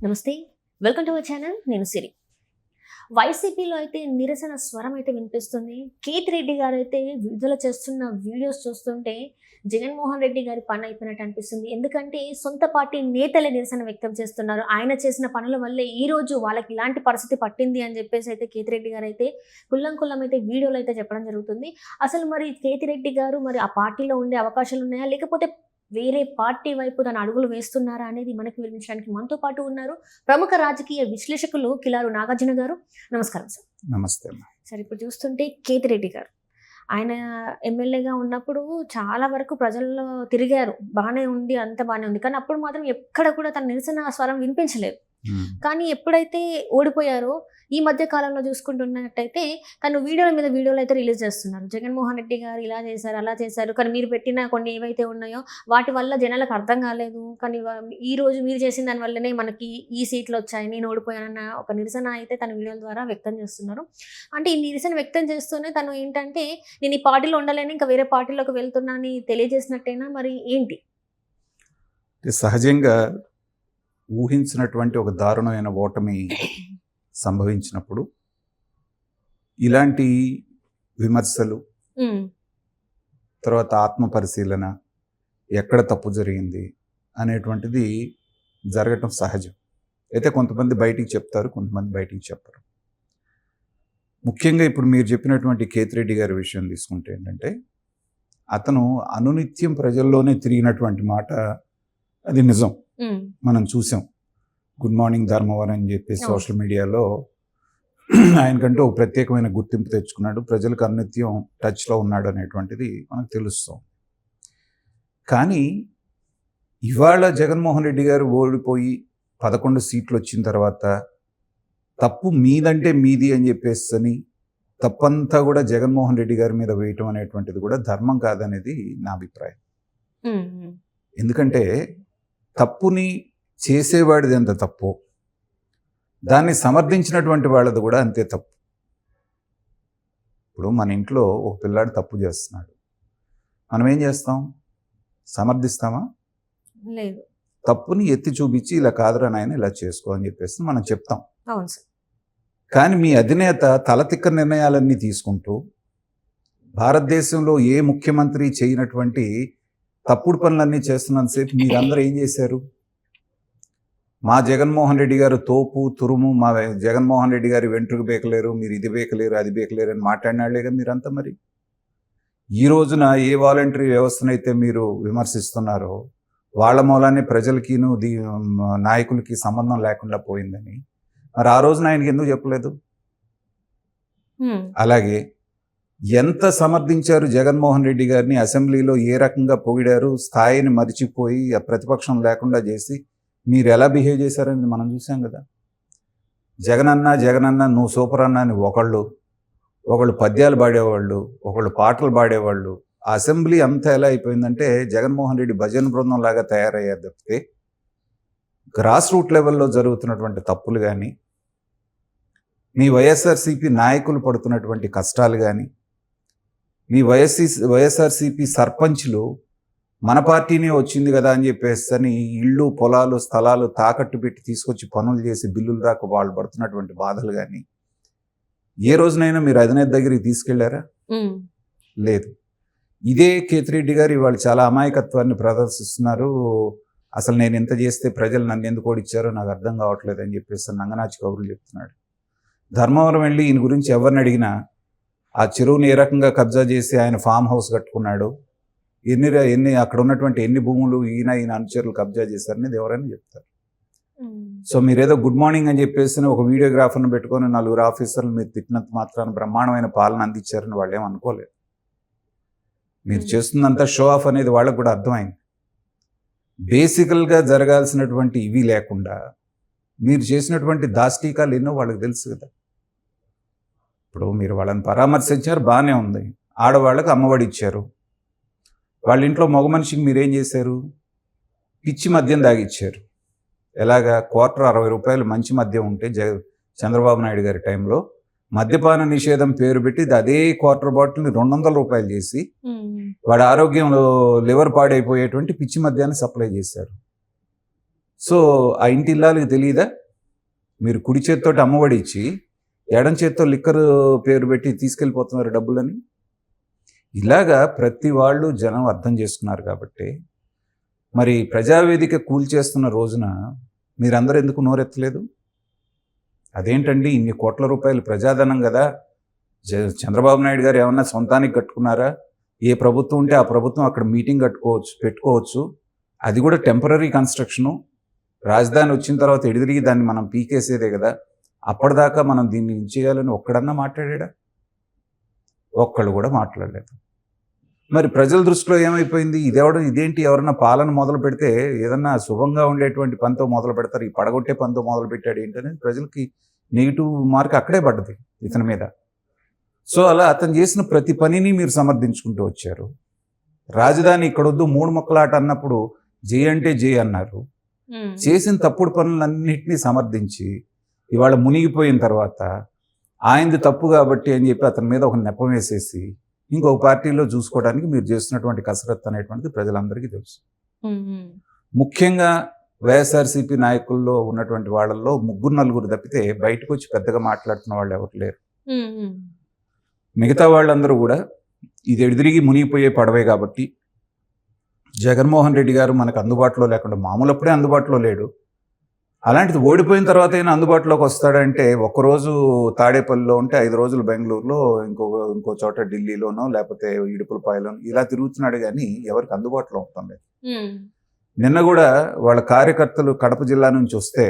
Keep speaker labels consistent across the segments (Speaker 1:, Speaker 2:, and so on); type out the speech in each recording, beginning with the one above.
Speaker 1: నమస్తే, welcome to our channel. నేను సిరి. వైసీపీలో అయితే నిరసన స్వరం అయితే వినిపిస్తుంది. కేతిరెడ్డి గారు అయితే విడుదల చేస్తున్న వీడియోస్ చూస్తుంటే జగన్మోహన్ రెడ్డి గారి పని అయిపోయినట్టు అనిపిస్తుంది. ఎందుకంటే సొంత పార్టీ నేతలే నిరసన వ్యక్తం చేస్తున్నారు. ఆయన చేసిన పనుల వల్లే ఈరోజు వాళ్ళకి ఇలాంటి పరిస్థితి పట్టింది అని చెప్పేసి అయితే కేతిరెడ్డి గారు అయితే కుల్లం అయితే వీడియోలో అయితే చెప్పడం జరుగుతుంది. అసలు మరి కేతిరెడ్డి గారు మరి ఆ పార్టీలో ఉండే అవకాశాలు ఉన్నాయా, లేకపోతే వేరే పార్టీ వైపు తన అడుగులు వేస్తున్నారా అనేది మనకు వివరించడానికి మనతో పాటు ఉన్నారు ప్రముఖ రాజకీయ విశ్లేషకులు కిలారు నాగార్జున గారు. నమస్కారం సార్.
Speaker 2: నమస్తే.
Speaker 1: సార్, ఇప్పుడు చూస్తుంటే కేతిరెడ్డి గారు ఆయన ఎమ్మెల్యేగా ఉన్నప్పుడు చాలా వరకు ప్రజల్లో తిరిగారు, బాగానే ఉంది, అంత బాగానే ఉంది. కానీ అప్పుడు మాత్రం ఎక్కడ కూడా తన నిరసన స్వరం వినిపించలేదు. కానీ ఎప్పుడైతే ఓడిపోయారో ఈ మధ్య కాలంలో చూసుకుంటున్నట్టయితే తను వీడియోల మీద వీడియోలు అయితే రిలీజ్ చేస్తున్నారు. జగన్మోహన్ రెడ్డి గారు ఇలా చేశారు, అలా చేశారు, కానీ మీరు పెట్టిన కొన్ని ఏవైతే ఉన్నాయో వాటి వల్ల జనాలకు అర్థం కాలేదు, కానీ ఈ రోజు మీరు చేసిన దాని వల్లనే మనకి ఈ సీట్లు వచ్చాయి, నేను ఓడిపోయానన్న ఒక నిరసన అయితే తన వీడియోల ద్వారా వ్యక్తం చేస్తున్నారు. అంటే ఈ నిరసన వ్యక్తం చేస్తూనే తను ఏంటంటే నేను ఈ పార్టీలో ఉండలేను, ఇంకా వేరే పార్టీలోకి వెళ్తున్నా అని తెలియజేసినట్టేనా, మరి ఏంటి?
Speaker 2: సహజంగా ఊహించినటువంటి ఒక దారుణమైన ఓటమి సంభవించినప్పుడు ఇలాంటి విమర్శలు, తర్వాత ఆత్మ పరిశీలన, ఎక్కడ తప్పు జరిగింది అనేటువంటిది జరగటం సహజం. అయితే కొంతమంది బయటికి చెప్తారు, కొంతమంది బయటికి చెప్పరు. ముఖ్యంగా ఇప్పుడు మీరు చెప్పినటువంటి కేతిరెడ్డి గారి విషయం తీసుకుంటే ఏంటంటే, అతను అనునిత్యం ప్రజల్లోనే తిరిగినటువంటి మాట అది నిజం. మనం చూసాం. గుడ్ మార్నింగ్ ధర్మవరం అని చెప్పి సోషల్ మీడియాలో ఆయనకంటూ ఒక ప్రత్యేకమైన గుర్తింపు తెచ్చుకున్నాడు, ప్రజలకు అనునిత్యం టచ్లో ఉన్నాడు అనేటువంటిది మనకు తెలుస్తాం. కానీ ఇవాళ జగన్మోహన్ రెడ్డి గారు ఓడిపోయి 11 సీట్లు వచ్చిన తర్వాత తప్పు మీదంటే మీది అని చెప్పేసి తప్పంతా కూడా జగన్మోహన్ రెడ్డి గారి మీద వేయటం అనేటువంటిది కూడా ధర్మం కాదనేది నా అభిప్రాయం. ఎందుకంటే తప్పుని చేసేవాడిది ఎంత తప్పు, దాన్ని సమర్థించినటువంటి వాళ్ళది కూడా అంతే తప్పు. ఇప్పుడు మన ఇంట్లో ఒక పిల్లాడు తప్పు చేస్తున్నాడు, మనం ఏం చేస్తాం? సమర్థిస్తామా?
Speaker 1: లేదు.
Speaker 2: తప్పుని ఎత్తి చూపించి ఇలా కాదురా నాయన ఇలా చేసుకో అని చెప్పేసి మనం చెప్తాం.
Speaker 1: అవును సార్. కానీ
Speaker 2: మీ అధినేత తలతిక్క నిర్ణయాలన్నీ తీసుకుంటూ భారతదేశంలో ఏ ముఖ్యమంత్రి చేయనటువంటి తప్పుడు పనులన్నీ చేస్తున్నంతసేపు మీరందరూ ఏం చేశారు? మా జగన్మోహన్ రెడ్డి గారు తోపు తురుము, మా జగన్మోహన్ రెడ్డి గారి వెంట్రుకు బేకలేరు, మీరు ఇది బేకలేరు, అది బేకలేరు అని మాట్లాడినాళ్లేగా మీరంతా. మరి ఈ రోజున ఏ వాలంటరీ వ్యవస్థనైతే మీరు విమర్శిస్తున్నారో వాళ్ళ మూలాన్ని ప్రజలకిను నాయకులకి సంబంధం లేకుండా పోయిందని మరి ఆ రోజున ఆయనకి ఎందుకు చెప్పలేదు? అలాగే ఎంత సమర్థించారు జగన్మోహన్ రెడ్డి గారిని, అసెంబ్లీలో ఏ రకంగా పొగిడారు, స్థాయిని మరిచిపోయి ప్రతిపక్షం లేకుండా చేసి మీరు ఎలా బిహేవ్ చేశారని మనం చూసాం కదా. జగనన్న నువ్వు సూపర్ అన్న అని ఒకళ్ళు పద్యాలు పాడేవాళ్ళు, ఒకళ్ళు పాటలు పాడేవాళ్ళు. ఆ అసెంబ్లీ అంతా ఎలా అయిపోయిందంటే జగన్మోహన్ రెడ్డి భజన బృందం లాగా తయారయ్యారు తప్పితే గ్రాస్ రూట్ లెవెల్లో జరుగుతున్నటువంటి తప్పులు కానీ, మీ వైఎస్ఆర్సీపీ నాయకులు పడుతున్నటువంటి కష్టాలు కానీ, మీ వైఎస్ఆర్సీపీ సర్పంచ్లు మన పార్టీనే వచ్చింది కదా అని చెప్పేసి అని ఇళ్ళు పొలాలు స్థలాలు తాకట్టు పెట్టి తీసుకొచ్చి పనులు చేసి బిల్లులు రాక వాళ్ళు పడుతున్నటువంటి బాధలు కానీ ఏ రోజునైనా మీరు అధినేత దగ్గరికి తీసుకెళ్లారా? లేదు. ఇదే కేతిరెడ్డి గారు ఇవాళ చాలా అమాయకత్వాన్ని ప్రదర్శిస్తున్నారు. అసలు నేను ఎంత చేస్తే ప్రజలు నన్ను ఎందుకు ఓడిచ్చారో నాకు అర్థం కావట్లేదు అని చెప్పేసి నంగనాచి కబుర్లు చెప్తున్నాడు. ధర్మవరం వెళ్ళి ఈయన గురించి ఎవరిని అడిగినా ఆ చెరువుని ఏ రకంగా కబ్జా చేసి ఆయన ఫామ్ హౌస్ కట్టుకున్నాడు, ఎన్ని అక్కడ ఉన్నటువంటి ఎన్ని భూములు ఈయన అనుచరులు కబ్జా చేశారనేది ఎవరైనా చెప్తారు. సో మీరేదో గుడ్ మార్నింగ్ అని చెప్పేసి ఒక వీడియోగ్రాఫర్ని పెట్టుకొని 4 ఆఫీసర్లు మీరు తిట్టినంత మాత్రాన బ్రహ్మాండమైన పాలన అందించారని వాళ్ళు ఏం అనుకోలేదు. మీరు చేస్తున్నంత షో ఆఫ్ అనేది వాళ్ళకు కూడా అర్థమైంది. బేసికల్గా జరగాల్సినటువంటి ఇవి లేకుండా మీరు చేసినటువంటి దాష్టీకాలు ఎన్నో వాళ్ళకి తెలుసు కదా. ఇప్పుడు మీరు వాళ్ళని పరామర్శించారు, బాగానే ఉంది. ఆడవాళ్ళకు అమ్మఒడి ఇచ్చారు. వాళ్ళ ఇంట్లో మగ మనిషికి మీరేం చేశారు? పిచ్చి మద్యం దాగిచ్చారు. ఎలాగా? క్వార్టర్ 60 రూపాయలు మంచి మద్యం ఉంటే చంద్రబాబు నాయుడు గారి టైంలో మద్యపాన నిషేధం పేరు పెట్టి అదే క్వార్టర్ బాటిల్ని 200 రూపాయలు చేసి వాడి ఆరోగ్యంలో లివర్ పాడైపోయేటువంటి పిచ్చి మద్యాన్ని సప్లై చేశారు. సో ఆ ఇంటి ఇల్లాలకి తెలియదా మీరు కుడి చేతితోటి అమ్మఒడి ఇచ్చి ఎడం చేత్తో లిక్కర్ పేరు పెట్టి తీసుకెళ్ళిపోతున్నారు డబ్బులని. ఇలాగా ప్రతి వాళ్ళు జనం అర్థం చేసుకున్నారు కాబట్టి మరి ప్రజావేదిక కూల్చేస్తున్న రోజున మీరందరూ ఎందుకు నోరెత్తలేదు? అదేంటండి ఇన్ని కోట్ల రూపాయలు ప్రజాధనం కదా, చంద్రబాబు నాయుడు గారు ఏమన్నా సొంతానికి కట్టుకున్నారా? ఏ ప్రభుత్వం ఉంటే ఆ ప్రభుత్వం అక్కడ మీటింగ్ పెట్టుకోవచ్చు. అది కూడా టెంపరీ కన్స్ట్రక్షను. రాజధాని వచ్చిన తర్వాత ఎడిదిరిగి దాన్ని మనం పీకేసేదే కదా. అప్పటిదాకా మనం దీన్ని చేయాలని ఒక్కడన్నా మాట్లాడా? ఒక్కళ్ళు కూడా మాట్లాడలేదు. మరి ప్రజల దృష్టిలో ఏమైపోయింది? ఇదేంటి ఎవరన్నా పాలన మొదలు పెడితే ఏదన్నా శుభంగా ఉండేటువంటి పనితో మొదలు పెడతారు, ఈ పడగొట్టే పనితో మొదలు పెట్టాడు ఏంటనేది ప్రజలకి నెగిటివ్ మార్క్ అక్కడే పడ్డది ఇతని మీద. సో అలా అతను చేసిన ప్రతి పనిని మీరు సమర్థించుకుంటూ వచ్చారు. రాజధాని ఇక్కడొద్దు 3 ముక్కలాట అన్నప్పుడు జై అంటే జై అన్నారు. చేసిన తప్పుడు పనులన్నింటినీ సమర్థించి ఇవాళ మునిగిపోయిన తర్వాత ఆయనది తప్పు కాబట్టి అని చెప్పి అతని మీద ఒక నెపం వేసేసి ఇంకొక పార్టీలో చూసుకోవడానికి మీరు చేస్తున్నటువంటి కసరత్తు అనేటువంటిది ప్రజలందరికీ తెలుసు. ముఖ్యంగా వైఎస్ఆర్సీపీ నాయకుల్లో ఉన్నటువంటి వాళ్ళల్లో 3-4 తప్పితే బయటకు వచ్చి పెద్దగా మాట్లాడుతున్న వాళ్ళు ఎవరు లేరు. మిగతా వాళ్ళందరూ కూడా ఇది ఎడిదిరిగి మునిగిపోయే పడవే కాబట్టి జగన్మోహన్ రెడ్డి గారు మనకు అందుబాటులో లేకుండా మామూలప్పుడే అందుబాటులో లేడు. అలాంటిది ఓడిపోయిన తర్వాత అయినా అందుబాటులోకి వస్తాడంటే ఒక్కరోజు తాడేపల్లిలో ఉంటే 5 రోజులు బెంగళూరులో, ఇంకో చోట ఢిల్లీలోనో లేకపోతే ఇడుపులపాయలోనో ఇలా తిరుగుతున్నాడు కానీ ఎవరికి అందుబాటులో ఉంటుంది. నిన్న కూడా వాళ్ళ కార్యకర్తలు కడప జిల్లా నుంచి వస్తే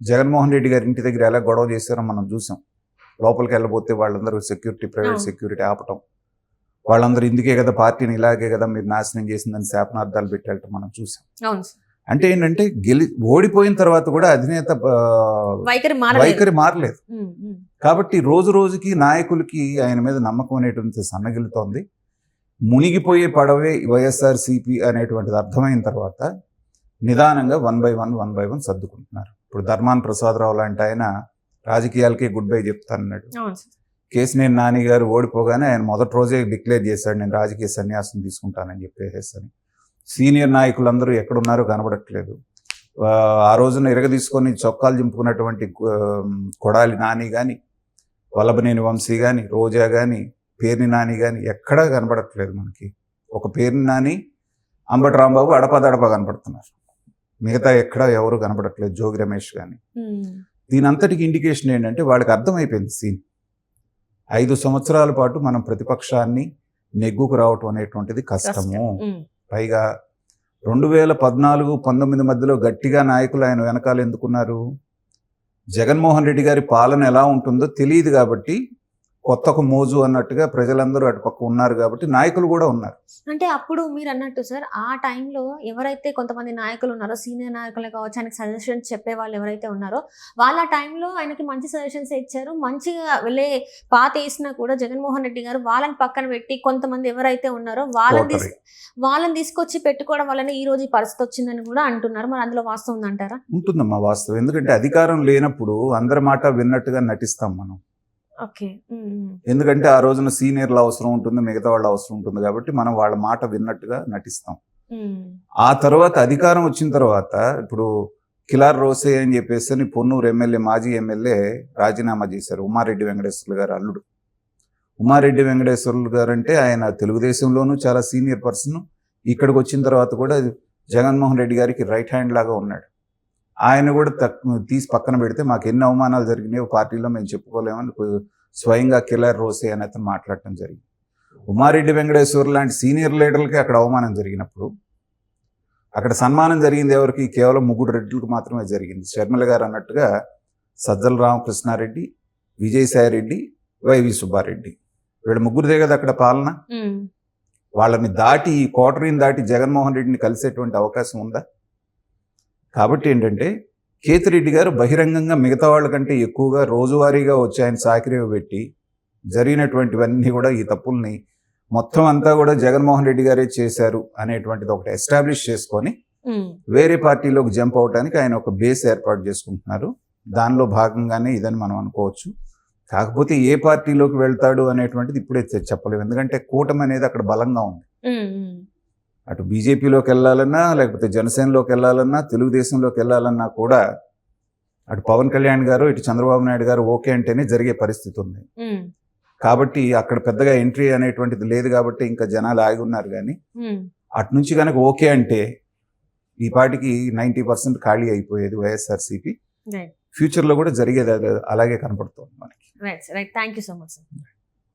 Speaker 2: జగన్మోహన్ రెడ్డి గారి ఇంటి దగ్గర ఎలా గొడవ చేశారో మనం చూసాం. లోపలికి వెళ్ళబోతే వాళ్ళందరూ ప్రైవేట్ సెక్యూరిటీ ఆపటం, వాళ్ళందరూ ఇందుకే కదా పార్టీని ఇలాగే కదా మీరు నాశనం చేసిందని శాపనార్థాలు పెట్టేటట్టు మనం చూసాం. అంటే ఏంటంటే ఓడిపోయిన తర్వాత కూడా అధినేత వైఖరి మారలేదు. కాబట్టి రోజు రోజుకి నాయకులకి ఆయన మీద నమ్మకం అనేటువంటి సన్నగిలుతోంది. మునిగిపోయే పడవే వైఎస్ఆర్సీపీ అనేటువంటిది అర్థమైన తర్వాత నిదానంగా 1 by 1 సర్దుకుంటున్నారు. ఇప్పుడు ధర్మాన ప్రసాదరావు లాంటి ఆయన రాజకీయాలకే గుడ్ బై చెప్తానన్నాడు. కేసినేని నాని గారు ఓడిపోగానే ఆయన మొదటి రోజే డిక్లేర్ చేశాడు నేను రాజకీయ సన్యాసం తీసుకుంటానని చెప్పేసి. సీనియర్ నాయకులందరూ ఎక్కడున్నారో కనబడట్లేదు. ఆ రోజున ఇరగదీసుకొని చొక్కాలు చింపుకున్నటువంటి కొడాలి నాని కానీ, వల్లభనేని వంశీ కానీ, రోజా కానీ, పేర్ని నాని కానీ ఎక్కడా కనబడట్లేదు మనకి. ఒక పేర్ని నాని, అంబటి రాంబాబు అడపదడప కనపడుతున్నారు. మిగతా ఎక్కడా ఎవరు కనబడట్లేదు, జోగి రమేష్ కానీ. దీని అంతటికి ఇండికేషన్ ఏంటంటే వాళ్ళకి అర్థమైపోయింది సీన్. 5 సంవత్సరాల పాటు మనం ప్రతిపక్షాన్ని నెగ్గుకు రావటం అనేటువంటిది కష్టము. పైగా 2014-19 మధ్యలో గట్టిగా నాయకులు ఆయన వెనకాల ఎందుకున్నారు? జగన్మోహన్ రెడ్డి గారి పాలన ఎలా ఉంటుందో తెలియదు కాబట్టి కొత్తకు మోజు అన్నట్టుగా ప్రజలందరూ అటుపక్క ఉన్నారు కాబట్టి నాయకులు కూడా ఉన్నారు.
Speaker 1: అంటే అప్పుడు మీరు అన్నట్టు సార్ ఆ టైంలో ఎవరైతే కొంతమంది నాయకులు ఉన్నారో, సీనియర్ నాయకులే కావచ్చు, ఆయనకి సజెషన్స్ చెప్పే వాళ్ళు ఎవరైతే ఉన్నారో వాళ్ళ టైంలో ఆయనకి మంచి సజెషన్స్ ఇచ్చారు. మంచిగా వెళ్ళే పాత వేసినా కూడా జగన్మోహన్ రెడ్డి గారు వాళ్ళని పక్కన పెట్టి కొంతమంది ఎవరైతే ఉన్నారో వాళ్ళని తీసుకొచ్చి పెట్టుకోవడం వల్లనే ఈ రోజు ఈ పరిస్థితి వచ్చిందని కూడా అంటున్నారు. మరి అందులో వాస్తవం ఉందంటారా?
Speaker 2: ఉంటుందమ్మా వాస్తవం. ఎందుకంటే అధికారం లేనప్పుడు అందరి మాట విన్నట్టుగా నటిస్తాం మనం. ఎందుకంటే ఆ రోజున సీనియర్ల అవసరం ఉంటుంది, మిగతా వాళ్ళ అవసరం ఉంటుంది కాబట్టి మనం వాళ్ళ మాట విన్నట్టుగా నటిస్తాం. ఆ తర్వాత అధికారం వచ్చిన తర్వాత ఇప్పుడు కిలార్ రోసే అని చెప్పేసి పొన్నూరు ఎమ్మెల్యే, మాజీ ఎమ్మెల్యే రాజీనామా చేశారు. ఉమారెడ్డి వెంకటేశ్వర్లు గారు అల్లుడు. ఉమారెడ్డి వెంకటేశ్వర్లు గారు అంటే ఆయన తెలుగుదేశంలోనూ చాలా సీనియర్ పర్సన్. ఇక్కడికి వచ్చిన తర్వాత కూడా జగన్మోహన్ రెడ్డి గారికి రైట్ హ్యాండ్ లాగా ఉన్నాడు. ఆయన కూడా తీసి పక్కన పెడితే మాకు ఎన్ని అవమానాలు జరిగినాయో పార్టీలో మేము చెప్పుకోలేమని స్వయంగా కిలార్ రోసే అని అతను మాట్లాడటం జరిగింది. ఉమారెడ్డి వెంకటేశ్వర్ లాంటి సీనియర్ లీడర్లకి అక్కడ అవమానం జరిగినప్పుడు అక్కడ సన్మానం జరిగింది ఎవరికి? కేవలం 3 రెడ్డిలకు మాత్రమే జరిగింది. షర్మిల గారు అన్నట్టుగా సజ్జల రామకృష్ణారెడ్డి, విజయసాయిరెడ్డి, వైవి సుబ్బారెడ్డి, వీళ్ళ ముగ్గురిదే కదా అక్కడ పాలన. వాళ్ళని దాటి ఈ కోటరీని దాటి జగన్మోహన్ రెడ్డిని కలిసేటువంటి అవకాశం ఉందా? కాబట్టి ఏంటంటే కేతిరెడ్డి గారు బహిరంగంగా మిగతా వాళ్ళకంటే ఎక్కువగా రోజువారీగా వచ్చి ఆయన సాకిరేవి పెట్టి జరిగినటువంటివన్నీ కూడా ఈ తప్పుల్ని మొత్తం అంతా కూడా జగన్మోహన్ రెడ్డి గారే చేశారు అనేటువంటిది ఒకటి ఎస్టాబ్లిష్ చేసుకొని వేరే పార్టీలోకి జంప్ అవడానికి ఆయన ఒక బేస్ ఏర్పాటు చేసుకుంటున్నారు. దానిలో భాగంగానే ఇదని మనం అనుకోవచ్చు. కాకపోతే ఏ పార్టీలోకి వెళ్తాడు అనేటువంటిది ఇప్పుడే చెప్పలేము. ఎందుకంటే కూటమి అనేది అక్కడ బలంగా ఉంది. అటు బీజేపీలోకి వెళ్ళాలన్నా లేకపోతే జనసేనలోకి వెళ్ళాలన్నా తెలుగుదేశంలోకి వెళ్ళాలన్నా కూడా అటు పవన్ కళ్యాణ్ గారు ఇటు చంద్రబాబు నాయుడు గారు ఓకే అంటేనే జరిగే పరిస్థితి ఉంది.
Speaker 1: ఉమ్,
Speaker 2: కాబట్టి అక్కడ పెద్దగా ఎంట్రీ అనేటువంటిది లేదు కాబట్టి ఇంకా జనాలు ఆగి ఉన్నారు. కానీ
Speaker 1: ఉమ్,
Speaker 2: అటు నుంచి కనుక ఓకే అంటే ఈ పాటికి 90% ఖాళీ అయిపోయేది వైఎస్ఆర్సీపీ.
Speaker 1: రైట్
Speaker 2: ఫ్యూచర్లో కూడా జరిగేది అలాగే కనపడుతుంది మనకి.
Speaker 1: Right right thank you so much sir.